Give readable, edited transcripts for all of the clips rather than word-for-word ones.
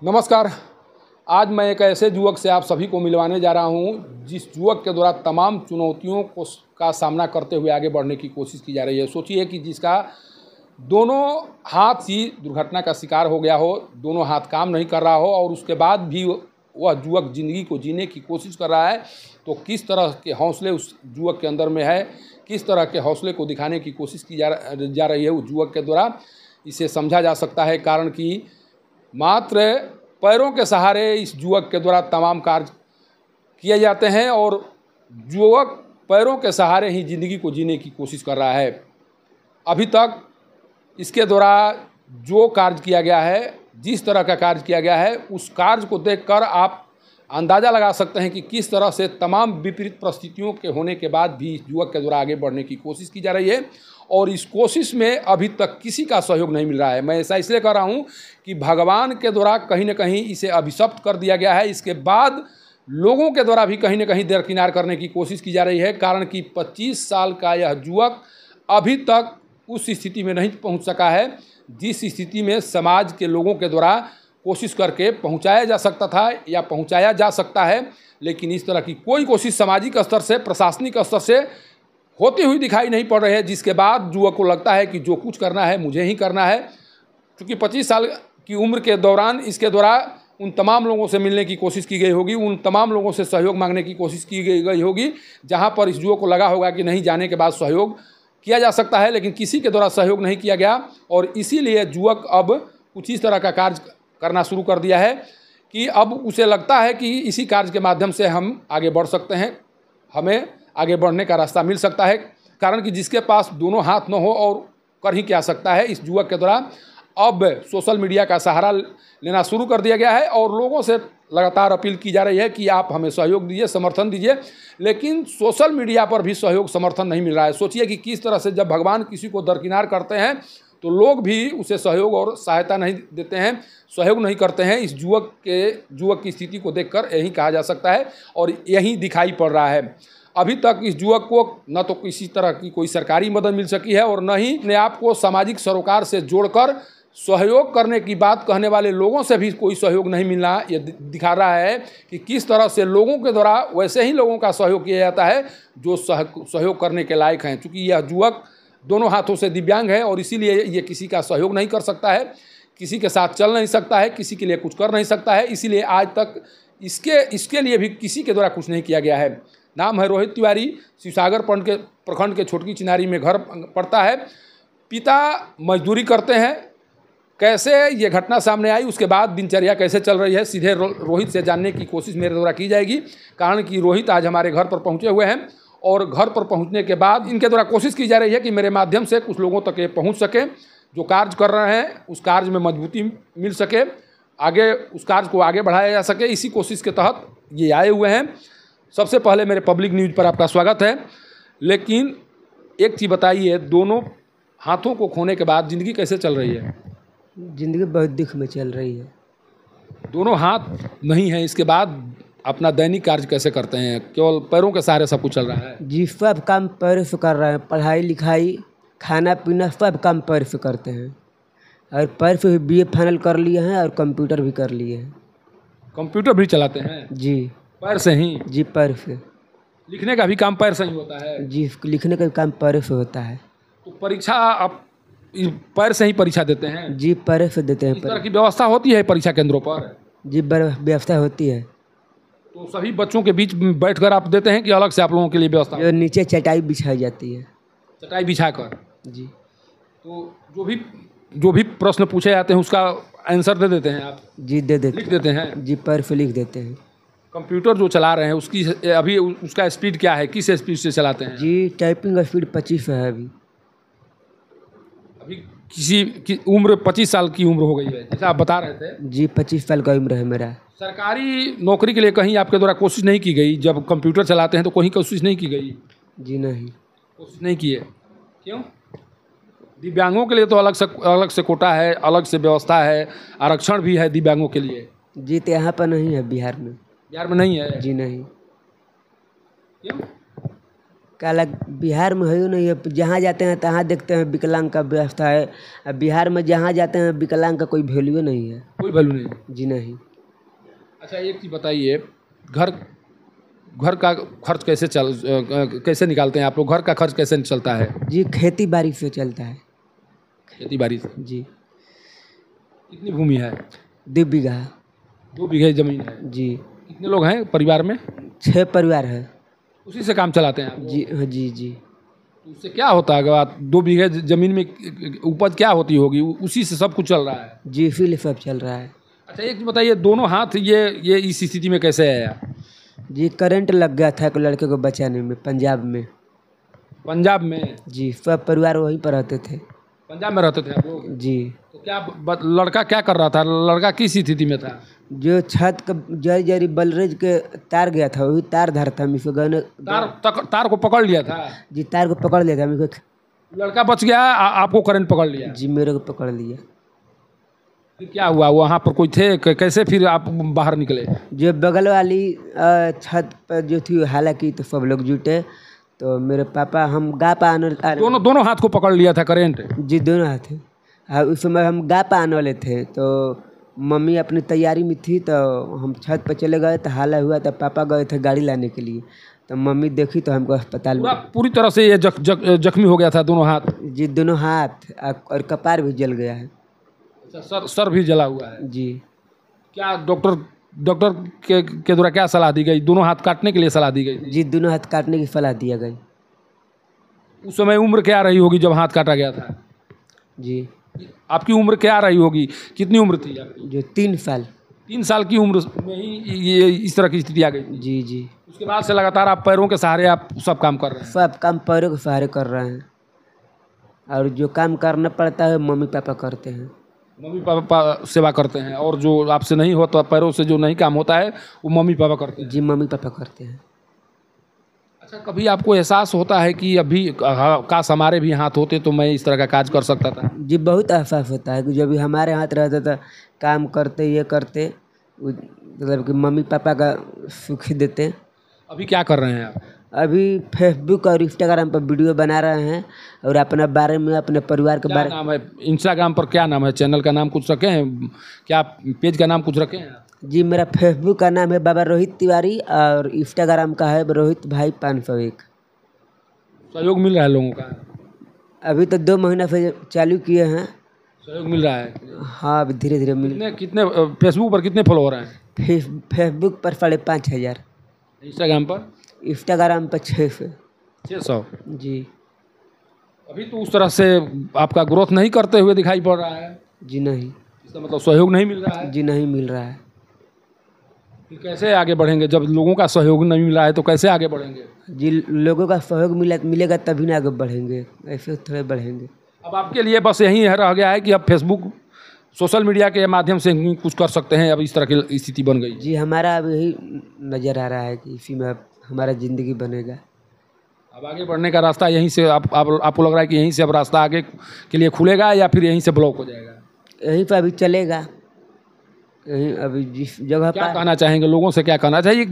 नमस्कार। आज मैं एक ऐसे युवक से आप सभी को मिलवाने जा रहा हूं जिस युवक के द्वारा तमाम चुनौतियों का सामना करते हुए आगे बढ़ने की कोशिश की जा रही है। सोचिए कि जिसका दोनों हाथ ही दुर्घटना का शिकार हो गया हो, दोनों हाथ काम नहीं कर रहा हो और उसके बाद भी वह युवक ज़िंदगी को जीने की कोशिश कर रहा है, तो किस तरह के हौसले उस युवक के अंदर में है, किस तरह के हौसले को दिखाने की कोशिश की जा रही है उस युवक के द्वारा, इसे समझा जा सकता है। कारण कि मात्र पैरों के सहारे इस युवक के द्वारा तमाम कार्य किए जाते हैं और युवक पैरों के सहारे ही ज़िंदगी को जीने की कोशिश कर रहा है। अभी तक इसके द्वारा जो कार्य किया गया है, जिस तरह का कार्य किया गया है, उस कार्य को देखकर आप अंदाज़ा लगा सकते हैं कि किस तरह से तमाम विपरीत परिस्थितियों के होने के बाद भी इस युवक के द्वारा आगे बढ़ने की कोशिश की जा रही है और इस कोशिश में अभी तक किसी का सहयोग नहीं मिल रहा है। मैं ऐसा इसलिए कर रहा हूँ कि भगवान के द्वारा कहीं न कहीं इसे अभिशप्त कर दिया गया है। इसके बाद लोगों के द्वारा भी कहीं न कहीं दरकिनार करने की कोशिश की जा रही है। कारण कि 25 साल का यह युवक अभी तक उस स्थिति में नहीं पहुँच सका है जिस स्थिति में समाज के लोगों के द्वारा कोशिश करके पहुंचाया जा सकता था या पहुंचाया जा सकता है। लेकिन इस तरह की कोई कोशिश सामाजिक स्तर से, प्रशासनिक स्तर से होती हुई दिखाई नहीं पड़ रही है, जिसके बाद युवक को लगता है कि जो कुछ करना है मुझे ही करना है। क्योंकि 25 साल की उम्र के दौरान इसके द्वारा उन तमाम लोगों से मिलने की कोशिश की गई होगी, उन तमाम लोगों से सहयोग मांगने की कोशिश की गई होगी, जहाँ पर इस युवक को लगा होगा कि नहीं जाने के बाद सहयोग किया जा सकता है, लेकिन किसी के द्वारा सहयोग नहीं किया गया। और इसीलिए युवक अब कुछ इस तरह का कार्य करना शुरू कर दिया है कि अब उसे लगता है कि इसी कार्य के माध्यम से हम आगे बढ़ सकते हैं, हमें आगे बढ़ने का रास्ता मिल सकता है। कारण कि जिसके पास दोनों हाथ न हो और कर ही क्या सकता है, इस युवक के द्वारा अब सोशल मीडिया का सहारा लेना शुरू कर दिया गया है और लोगों से लगातार अपील की जा रही है कि आप हमें सहयोग दीजिए, समर्थन दीजिए। लेकिन सोशल मीडिया पर भी सहयोग समर्थन नहीं मिल रहा है। सोचिए कि किस तरह से जब भगवान किसी को दरकिनार करते हैं तो लोग भी उसे सहयोग और सहायता नहीं देते हैं, सहयोग नहीं करते हैं। इस युवक की स्थिति को देखकर यही कहा जा सकता है और यही दिखाई पड़ रहा है। अभी तक इस युवक को न तो किसी तरह की कोई सरकारी मदद मिल सकी है और न ही अपने आप को सामाजिक सरोकार से जोड़कर सहयोग करने की बात कहने वाले लोगों से भी कोई सहयोग नहीं मिल रहा। ये दिखा रहा है कि किस तरह से लोगों के द्वारा वैसे ही लोगों का सहयोग किया जाता है जो सहयोग करने के लायक हैं। चूँकि यह युवक दोनों हाथों से दिव्यांग है और इसीलिए ये किसी का सहयोग नहीं कर सकता है, किसी के साथ चल नहीं सकता है, किसी के लिए कुछ कर नहीं सकता है। इसीलिए आज तक इसके लिए भी किसी के द्वारा कुछ नहीं किया गया है। नाम है रोहित तिवारी, शिवसागर प्रखंड के छोटकी चिनारी में घर पड़ता है। पिता मजदूरी करते हैं। कैसे ये घटना सामने आई, उसके बाद दिनचर्या कैसे चल रही है, सीधे रोहित से जानने की कोशिश मेरे द्वारा की जाएगी। कारण कि रोहित आज हमारे घर पर पहुँचे हुए हैं और घर पर पहुंचने के बाद इनके द्वारा कोशिश की जा रही है कि मेरे माध्यम से कुछ लोगों तक ये पहुंच सके, जो कार्य कर रहे हैं उस कार्य में मजबूती मिल सके, आगे उस कार्य को आगे बढ़ाया जा सके। इसी कोशिश के तहत ये आए हुए हैं। सबसे पहले मेरे पब्लिक न्यूज़ पर आपका स्वागत है। लेकिन एक चीज़ बताइए, दोनों हाथों को खोने के बाद ज़िंदगी कैसे चल रही है? ज़िंदगी बहुत दुख में चल रही है। दोनों हाथ नहीं है, इसके बाद अपना दैनिक कार्य कैसे करते हैं? केवल पैरों के सहारे सब कुछ चल रहा है? जी, सब काम पैर से कर रहे हैं। पढ़ाई लिखाई, खाना पीना सब काम पैर से करते हैं और पैर से BA फाइनल कर लिए हैं और कंप्यूटर भी कर लिए हैं। कंप्यूटर भी चलाते हैं? जी, पैर से ही? जी, पैर से। लिखने का भी काम पैर से ही होता है? जी, लिखने का भी काम पैर से होता है। तो परीक्षा आप पैर से ही परीक्षा देते हैं? जी, पैर से देते हैं। इस तरह की व्यवस्था होती है परीक्षा केंद्रों पर? जी, व्यवस्था होती है। तो सभी बच्चों के बीच बैठकर आप देते हैं कि अलग से आप लोगों के लिए व्यवस्था? जो नीचे चटाई बिछाई जाती है। चटाई बिछाकर? जी। तो जो भी प्रश्न पूछे जाते हैं उसका आंसर दे देते हैं आप? जी, दे देते, लिख देते हैं? जी, पैर से लिख देते हैं। कंप्यूटर जो चला रहे हैं उसकी अभी उसका स्पीड क्या है, किस स्पीड से चलाते हैं? जी, टाइपिंग स्पीड 25 है अभी किसी की उम्र 25 साल की उम्र हो गई है जैसा आप बता रहे थे? जी, 25 साल का उम्र है मेरा। सरकारी नौकरी के लिए कहीं आपके द्वारा कोशिश नहीं की गई? जब कंप्यूटर चलाते हैं तो कहीं कोशिश नहीं की गई? जी नहीं, कोशिश नहीं की है। क्यों? दिव्यांगों के लिए तो अलग से कोटा है, अलग से व्यवस्था है, आरक्षण भी है दिव्यांगों के लिए। जी, तो यहाँ पर नहीं है बिहार में। बिहार में नहीं है? जी नहीं। क्यों? काला बिहार में है नहीं है, जहाँ जाते हैं तहाँ देखते हैं विकलांग का व्यवस्था है। अब बिहार में जहाँ जाते हैं विकलांग का कोई वैल्यू नहीं है। कोई वैल्यू नहीं। जी नहीं। अच्छा एक चीज़ बताइए, घर घर का खर्च कैसे निकालते हैं आप लोग? घर का खर्च कैसे चलता है? जी खेती बाड़ी से चलता है। खेती बाड़ी से? जी। कितनी भूमि है? 2 बीघा। 2 बीघे ज़मीन है? जी। कितने लोग हैं परिवार में? 6 परिवार है। उसी से काम चलाते हैं आप लोग? जी हाँ जी जी। तो उससे क्या होता है अगर आप 2 बीघे ज़मीन में उपज क्या होती होगी? उसी से सब कुछ चल रहा है? जी इसीलिए सब चल रहा है। अच्छा एक चीज़ बताइए, दोनों हाथ ये इस स्थिति में कैसे आया? जी करंट लग गया था एक लड़के को बचाने में पंजाब में। पंजाब में? जी सब परिवार वहीं पर रहते थे। पंजाब में रहते थे आप लोग? जी। तो क्या लड़का क्या कर रहा था? लड़का किस स्थिति में था? जो छत का जरी जरी बलरेज के तार गया था वही तार धर था। हम इसको गए तार को पकड़ लिया था? जी तार को पकड़ लिया था। हम इसको लड़का बच गया, आपको करंट पकड़ लिया? जी मेरे को पकड़ लिया। फिर क्या हुआ? वहाँ पर कोई थे? कैसे फिर आप बाहर निकले? जो बगल वाली छत पर जो थी हालांकि तो सब लोग जुटे तो मेरे पापा हम गापा आने दोनों हाथ को पकड़ लिया था करंट? जी दोनों हाथ थे। उस समय हम गापा आने वाले थे तो मम्मी अपनी तैयारी में थी तो हम छत पर चले गए तो हाला हुआ तो पापा गए थे गाड़ी लाने के लिए तो मम्मी देखी तो हमको अस्पताल में पूरी तरह से ये जख्मी हो गया था दोनों हाथ? जी दोनों हाथ और कपार भी जल गया है। सर भी जला हुआ है? जी। क्या डॉक्टर के द्वारा क्या सलाह दी गई? दोनों हाथ काटने के लिए सलाह दी गई? जी दोनों हाथ काटने की सलाह दिया गई। उस समय उम्र क्या रही होगी जब हाथ काटा गया था? जी। आपकी उम्र क्या रही होगी? कितनी उम्र थी आपकी? जो 3 साल। 3 साल की उम्र में ही ये इस तरह की स्थिति आ गई? जी जी। उसके बाद से लगातार आप पैरों के सहारे आप सब काम कर रहे हैं? सब काम पैरों के सहारे कर रहे हैं और जो काम करना पड़ता है मम्मी पापा करते हैं। मम्मी पापा सेवा करते हैं और जो आपसे नहीं होता पैरों से जो नहीं काम होता है वो मम्मी पापा करते हैं? जी मम्मी पापा करते हैं। अच्छा कभी आपको एहसास होता है कि अभी काश हमारे भी हाथ होते तो मैं इस तरह का काज कर सकता था? जी बहुत एहसास होता है कि जब भी हमारे हाथ रहता था काम करते ये करते मतलब कि मम्मी पापा का सुख देते। अभी क्या कर रहे हैं आप? अभी फेसबुक और इंस्टाग्राम पर वीडियो बना रहे हैं और अपने बारे में अपने परिवार के बारे में। नाम है इंस्टाग्राम पर? क्या नाम है? चैनल का नाम कुछ रखे हैं क्या? पेज का नाम कुछ रखे हैं? जी मेरा फेसबुक का नाम है बाबा रोहित तिवारी और इंस्टाग्राम का है रोहित भाई 501। सहयोग मिल रहा है लोगों का? अभी तो 2 महीना से चालू किए हैं। सहयोग मिल रहा है? हाँ अभी धीरे धीरे मिल। कितने फेसबुक पर कितने फॉलोअर हैं? फेसबुक पर 5,500। इंस्टाग्राम पर? इंस्टाग्राम पर 600। जी। अभी तो उस तरह से आपका ग्रोथ नहीं करते हुए दिखाई पड़ रहा है? जी नहीं। इसका मतलब सहयोग नहीं मिल रहा है? जी नहीं मिल रहा है। फिर कैसे आगे बढ़ेंगे? जब लोगों का सहयोग नहीं मिल रहा है तो कैसे आगे बढ़ेंगे? जी लोगों का सहयोग मिलेगा तभी ना आगे बढ़ेंगे, ऐसे थोड़े बढ़ेंगे। अब आपके लिए बस यही रह गया है कि अब फेसबुक सोशल मीडिया के माध्यम से ही कुछ कर सकते हैं? अब इस तरह की स्थिति बन गई? जी हमारा अब यही नज़र आ रहा है कि इसी में अब हमारा ज़िंदगी बनेगा। अब आगे बढ़ने का रास्ता यहीं से आपको लग रहा है कि यहीं से अब रास्ता आगे के लिए खुलेगा या फिर यहीं से ब्लॉक हो जाएगा? यहीं पर अभी चलेगा। यहीं अभी जिस जगह पर। क्या कहना चाहेंगे लोगों से? क्या कहना चाहिए? एक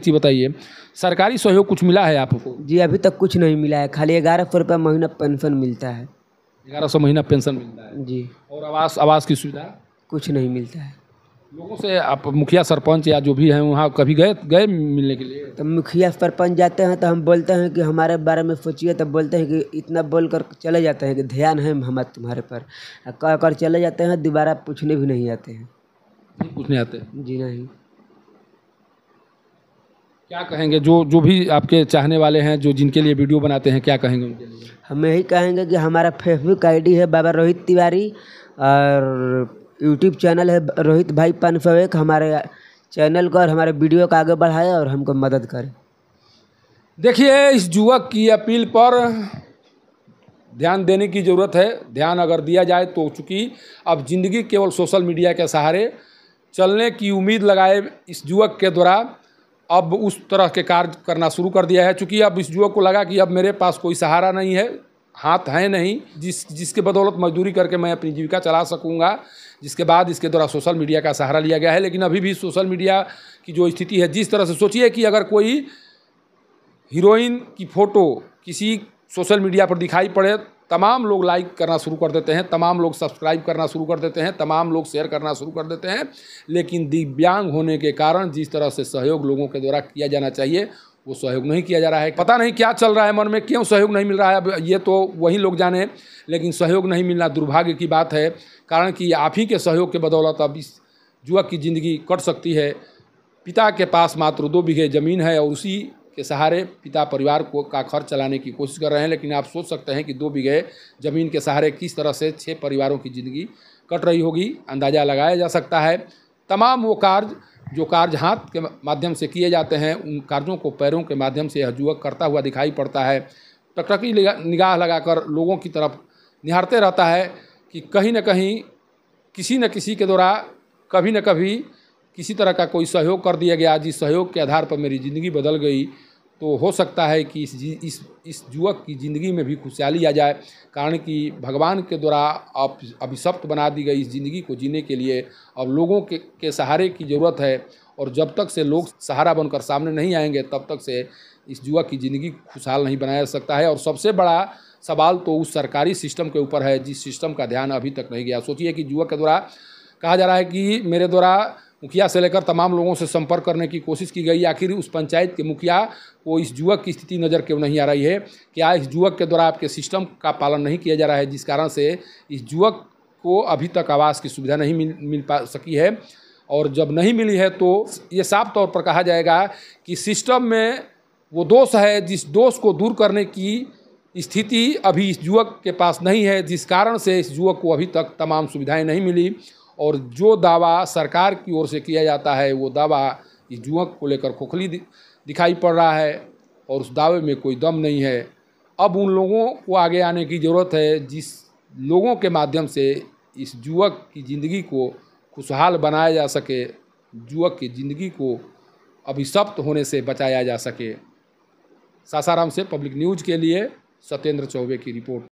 चीज़ बताइए, सरकारी सहयोग कुछ मिला है आपको? जी अभी तक कुछ नहीं मिला है। खाली 1100 रुपये महीना पेंशन मिलता है। 1100 महीना पेंशन मिलता है? जी। और आवास की सुविधा? कुछ नहीं मिलता है। लोगों से आप मुखिया सरपंच या जो भी हैं वहाँ कभी गए मिलने के लिए? तो मुखिया सरपंच जाते हैं तो हम बोलते हैं कि हमारे बारे में सोचिए, तब बोलते हैं कि इतना बोल कर चले जाते हैं कि ध्यान है हमारे तुम्हारे पर, कह कर चले जाते हैं, दोबारा पूछने भी नहीं आते हैं। नहीं पूछने आते? जी नहीं। क्या कहेंगे जो भी आपके चाहने वाले हैं जो जिनके लिए वीडियो बनाते हैं, क्या कहेंगे उनके लिए? हम यही कहेंगे कि हमारा फेसबुक आईडी है बाबा रोहित तिवारी और यूट्यूब चैनल है रोहित भाई 501। हमारे चैनल को और हमारे वीडियो को आगे बढ़ाए और हमको मदद करें। देखिए इस युवक की अपील पर ध्यान देने की ज़रूरत है। ध्यान अगर दिया जाए तो चूँकि अब ज़िंदगी केवल सोशल मीडिया के सहारे चलने की उम्मीद लगाए इस युवक के द्वारा अब उस तरह के कार्य करना शुरू कर दिया है। चूँकि अब इस युवक को लगा कि अब मेरे पास कोई सहारा नहीं है, हाथ है नहीं जिसके बदौलत मजदूरी करके मैं अपनी जीविका चला सकूँगा, जिसके बाद इसके द्वारा सोशल मीडिया का सहारा लिया गया है। लेकिन अभी भी सोशल मीडिया की जो स्थिति है, जिस तरह से सोचिए कि अगर कोई हीरोइन की फ़ोटो किसी सोशल मीडिया पर दिखाई पड़े, तमाम लोग लाइक करना शुरू कर देते हैं, तमाम लोग सब्सक्राइब करना शुरू कर देते हैं, तमाम लोग शेयर करना शुरू कर देते हैं। लेकिन दिव्यांग होने के कारण जिस तरह से सहयोग लोगों के द्वारा किया जाना चाहिए वो सहयोग नहीं किया जा रहा है। पता नहीं क्या चल रहा है मन में, क्यों सहयोग नहीं मिल रहा है, अब ये तो वही लोग जाने। लेकिन सहयोग नहीं मिलना दुर्भाग्य की बात है, कारण कि आप ही के सहयोग के बदौलत अब इस युवक की ज़िंदगी कट सकती है। पिता के पास मात्र 2 बीघे ज़मीन है और उसी के सहारे पिता परिवार को का खर्च चलाने की कोशिश कर रहे हैं। लेकिन आप सोच सकते हैं कि 2 बीघे ज़मीन के सहारे किस तरह से 6 परिवारों की ज़िंदगी कट रही होगी, अंदाज़ा लगाया जा सकता है। तमाम वो कार्य जो कार्य हाथ के माध्यम से किए जाते हैं, उन कार्यों को पैरों के माध्यम से यह युवक करता हुआ दिखाई पड़ता है। टकटकी निगाह लगाकर लोगों की तरफ निहारते रहता है कि कहीं न कहीं किसी न किसी के द्वारा कभी न कभी किसी तरह का कोई सहयोग कर दिया गया, जिस सहयोग के आधार पर मेरी ज़िंदगी बदल गई। तो हो सकता है कि इस युवक की ज़िंदगी में भी खुशहाली आ जाए, कारण कि भगवान के द्वारा अभिशप्त बना दी गई इस ज़िंदगी को जीने के लिए अब लोगों के सहारे की ज़रूरत है। और जब तक से लोग सहारा बनकर सामने नहीं आएंगे तब तक से इस युवक की ज़िंदगी खुशहाल नहीं बनाया जा सकता है। और सबसे बड़ा सवाल तो उस सरकारी सिस्टम के ऊपर है जिस सिस्टम का ध्यान अभी तक नहीं गया। सोचिए कि युवक के द्वारा कहा जा रहा है कि मेरे द्वारा मुखिया से लेकर तमाम लोगों से संपर्क करने की कोशिश की गई, आखिर उस पंचायत के मुखिया को इस युवक की स्थिति नज़र क्यों नहीं आ रही है? क्या इस युवक के द्वारा आपके सिस्टम का पालन नहीं किया जा रहा है, जिस कारण से इस युवक को अभी तक आवास की सुविधा नहीं मिल पा सकी है? और जब नहीं मिली है तो ये साफ तौर पर कहा जाएगा कि सिस्टम में वो दोष है, जिस दोष को दूर करने की स्थिति अभी इस युवक के पास नहीं है, जिस कारण से इस युवक को अभी तक तमाम सुविधाएं नहीं मिली। और जो दावा सरकार की ओर से किया जाता है वो दावा इस युवक को लेकर खोखली दिखाई पड़ रहा है और उस दावे में कोई दम नहीं है। अब उन लोगों को आगे आने की ज़रूरत है जिस लोगों के माध्यम से इस युवक की ज़िंदगी को खुशहाल बनाया जा सके, युवक की ज़िंदगी को अभिशप्त होने से बचाया जा सके। सासाराम से पब्लिक न्यूज़ के लिए सत्येंद्र चौबे की रिपोर्ट।